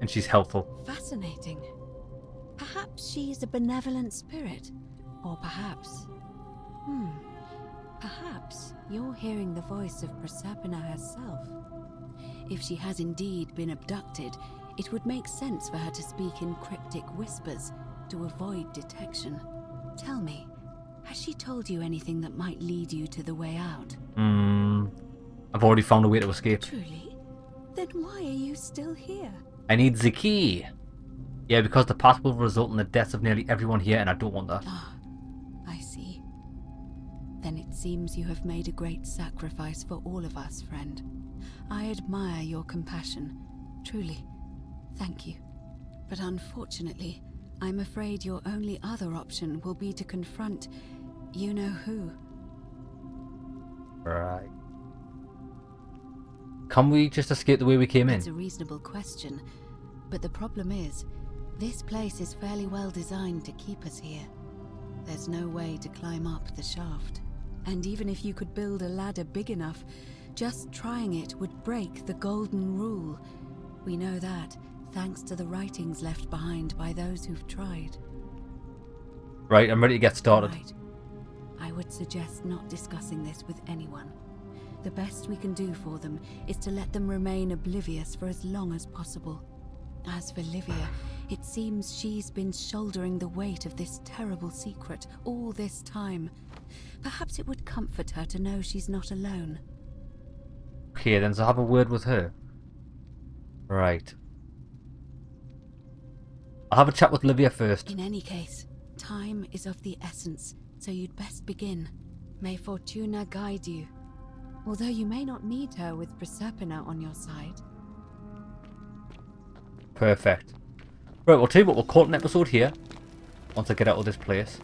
and she's helpful. Fascinating. Perhaps she's a benevolent spirit. Or perhaps... Perhaps you're hearing the voice of Proserpina herself. If she has indeed been abducted, it would make sense for her to speak in cryptic whispers to avoid detection. Tell me, has she told you anything that might lead you to the way out? I've already found a way to escape. Truly? Then why are you still here? I need the key. Yeah, because the path will result in the deaths of nearly everyone here, and I don't want that. I see. Then it seems you have made a great sacrifice for all of us, friend. I admire your compassion. Truly. Thank you. But unfortunately, I'm afraid your only other option will be to confront you-know-who. Right. Can we just escape the way we came in? It's a reasonable question, but the problem is, this place is fairly well designed to keep us here. There's no way to climb up the shaft. And even if you could build a ladder big enough, just trying it would break the golden rule. We know that, thanks to the writings left behind by those who've tried. Right, I'm ready to get started. Right. I would suggest not discussing this with anyone. The best we can do for them is to let them remain oblivious for as long as possible. As for Livia, it seems she's been shouldering the weight of this terrible secret all this time. Perhaps it would comfort her to know she's not alone. Okay, then so have a word with her. Right. I'll have a chat with Livia first. In any case, time is of the essence, so you'd best begin. May Fortuna guide you. Although you may not need her with Proserpina on your side. Perfect. Right, we'll tell you what, we'll call it an episode here. Once I get out of this place.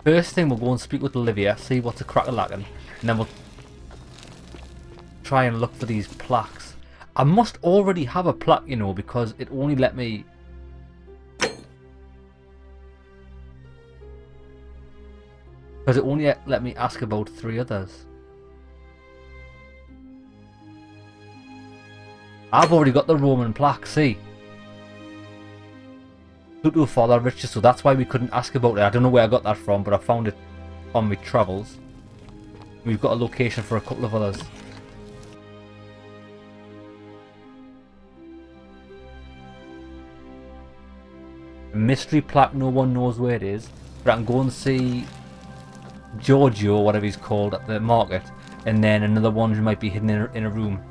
First thing, we'll go and speak with Olivia, see what's a crack-a-lackin', and then we'll try and look for these plaques. I must already have a plaque, you know, because it only let me... Because it only let me ask about 3 others. I've already got the Roman plaque, see? Pluto Father Richard, so that's why we couldn't ask about it. I don't know where I got that from, but I found it on my travels. We've got a location for a couple of others. A mystery plaque, no one knows where it is, but I can go and see Giorgio, whatever he's called, at the market, and then another one who might be hidden in a room.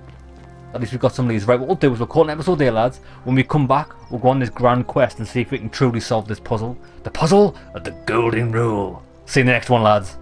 At least we've got some of these. Right, what we'll do is we'll call an episode there, lads. When we come back, we'll go on this grand quest and see if we can truly solve this puzzle. The puzzle of the Golden Rule. See you in the next one, lads.